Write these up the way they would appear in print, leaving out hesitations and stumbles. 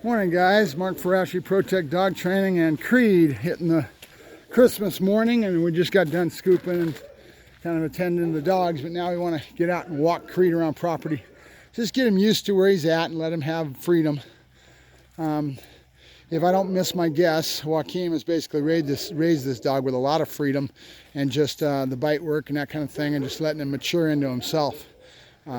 Morning guys, Mark Ferrasci, Protect Dog Training, and Creed hitting the Christmas morning, and we just got done scooping and kind of attending the dogs, but now we want to get out and walk Creed around property. Just get him used to where he's at and let him have freedom. If I don't miss my guess, Joaquin has basically raised this dog with a lot of freedom and just the bite work and that kind of thing, and just letting him mature into himself.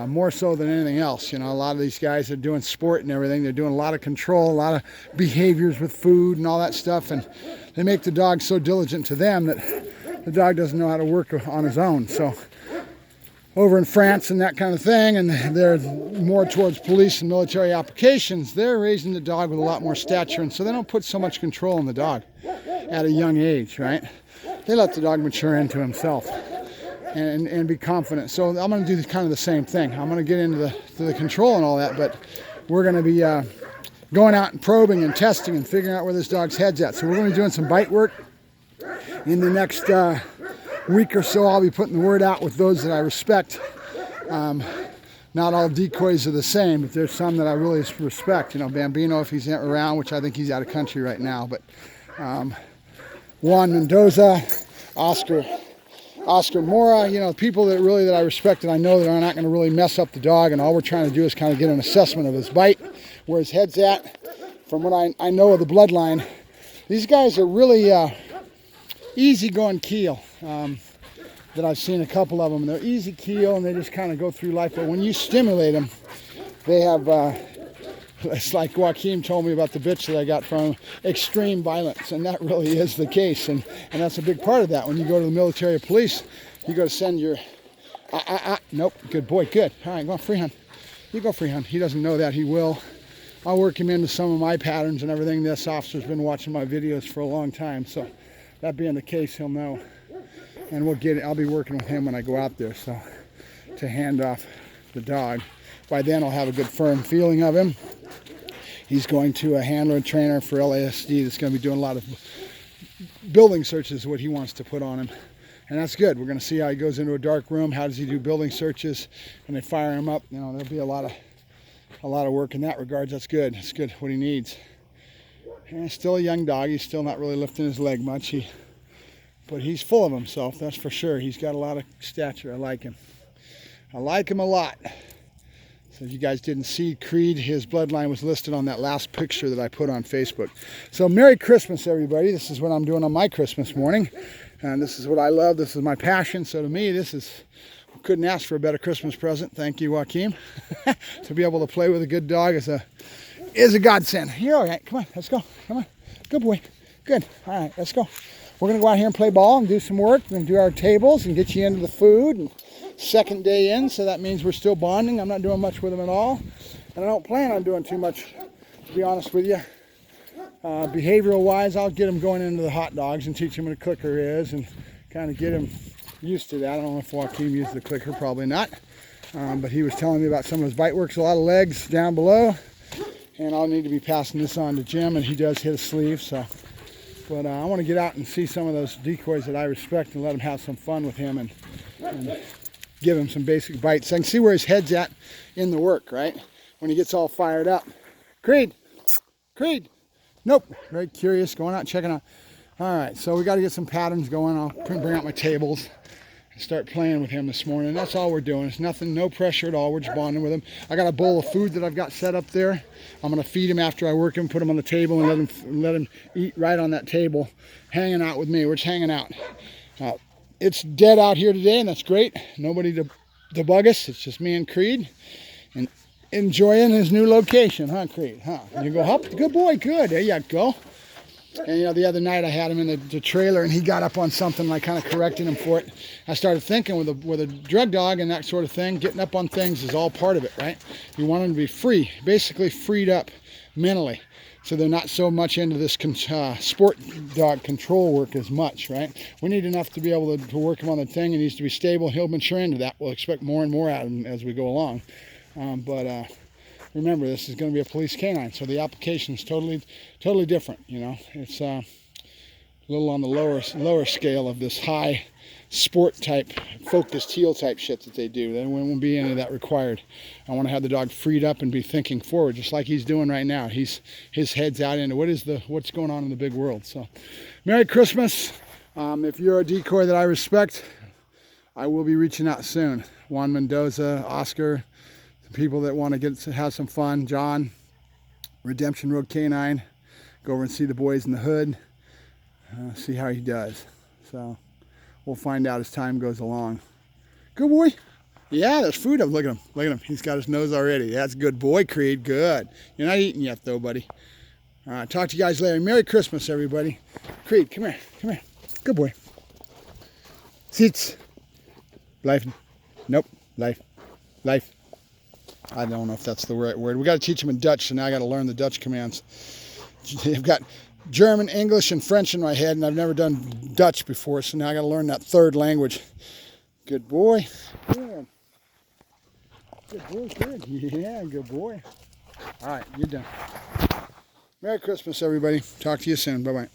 More so than anything else. You know, a lot of these guys are doing sport and everything. They're doing a lot of control, a lot of behaviors with food and all that stuff, and they make the dog so diligent to them that the dog doesn't know how to work on his own. So over in France and that kind of thing, and they're more towards police and military applications, they're raising the dog with a lot more stature, and so they don't put so much control on the dog at a young age, right? They let the dog mature into himself and be confident. So I'm going to do kind of the same thing. I'm going to get into the control and all that, but we're going to be going out and probing and testing and figuring out where this dog's head's at. So we're going to be doing some bite work. In the next week or so, I'll be putting the word out with those that I respect. Not all decoys are the same, but there's some that I really respect. You know, Bambino, if he's around, which I think he's out of country right now, but Juan Mendoza, Oscar Mora, you know, people that I respect and I know that are not going to really mess up the dog, and all we're trying to do is kind of get an assessment of his bite, where his head's at. From what I know of the bloodline, these guys are really easy-going keel. That I've seen a couple of them. They're easy keel and they just kind of go through life, but when you stimulate them, they have, it's like Joaquin told me about the bitch that I got from extreme violence, and that really is the case, and that's a big part of that. When you go to the military or police, you go to send your, nope, good boy, good. All right, go on, free hunt. You go free hunt. He doesn't know that, he will. I'll work him into some of my patterns and everything. This officer's been watching my videos for a long time, so that being the case, he'll know. And we'll get it. I'll be working with him when I go out there, so to hand off the dog. By then I'll have a good firm feeling of him. He's going to a handler and trainer for LASD that's going to be doing a lot of building searches, what he wants to put on him. And that's good. We're going to see how he goes into a dark room. How does he do building searches? And they fire him up. You know, there'll be a lot of work in that regard. That's good. It's good, what he needs. And he's still a young dog. He's still not really lifting his leg much. But he's full of himself, that's for sure. He's got a lot of stature. I like him. I like him a lot. So if you guys didn't see Creed, his bloodline was listed on that last picture that I put on Facebook. So Merry Christmas, everybody. This is what I'm doing on my Christmas morning. And this is what I love. This is my passion. So to me, couldn't ask for a better Christmas present. Thank you, Joaquin. To be able to play with a good dog is a godsend. You're all right. Come on, let's go. Come on. Good boy. Good. All right, let's go. We're going to go out here and play ball and do some work. We're going to do our tables and get you into the food. And second day in, so that means we're still bonding. I'm not doing much with him at all. And I don't plan on doing too much, to be honest with you. Behavioral-wise, I'll get him going into the hot dogs and teach him what a clicker is and kind of get him used to that. I don't know if Joaquin used the clicker, probably not. But he was telling me about some of his bite works, a lot of legs down below. And I'll need to be passing this on to Jim, and he does hit a sleeve, so. But I want to get out and see some of those decoys that I respect and let him have some fun with him and give him some basic bites. I can see where his head's at in the work, right? When he gets all fired up. Creed! Creed! Nope. Very curious, going out, checking out. All right, so we got to get some patterns going. I'll bring out my tables and start playing with him this morning. That's all we're doing. It's nothing, no pressure at all. We're just bonding with him. I got a bowl of food that I've got set up there. I'm going to feed him after I work him, put him on the table, and let him eat right on that table, hanging out with me. We're just hanging out. It's dead out here today, and that's great. Nobody to bug us. It's just me and Creed, and enjoying his new location, huh, Creed? Huh? You go, hop, good boy, good. There you go. And you know, the other night I had him in the trailer, and he got up on something, and I kind of corrected him for it. I started thinking with a drug dog and that sort of thing, getting up on things is all part of it, right? You want them to be free, basically freed up mentally, so they're not so much into this sport dog control work as much, right? We need enough to be able to work him on the thing. He needs to be stable. He'll mature into that. We'll expect more and more out of him as we go along. Remember, this is going to be a police canine, so the application is totally different. You know, it's a little on the lower scale of this high sport type, focused heel type shit that they do. There won't be any of that required. I want to have the dog freed up and be thinking forward, just like he's doing right now. His head's out into what's going on in the big world. So, Merry Christmas. If you're a decoy that I respect, I will be reaching out soon. Juan Mendoza, Oscar, the people that want to have some fun. John, Redemption Road Canine. Go over and see the boys in the hood. See how he does. So we'll find out as time goes along. Good boy. Yeah, there's food up. Look at him. Look at him. He's got his nose already. That's good boy, Creed. Good. You're not eating yet, though, buddy. All right, talk to you guys later. Merry Christmas, everybody. Creed, come here. Come here. Good boy. Seats. Life. Nope. Life. Life. I don't know if that's the right word. We got to teach them in Dutch, so now I got to learn the Dutch commands. They've got German, English, and French in my head, and I've never done Dutch before, so now I got to learn that third language. Good boy. Good. Good boy, good. Yeah, good boy. All right, you're done. Merry Christmas, everybody. Talk to you soon. Bye-bye.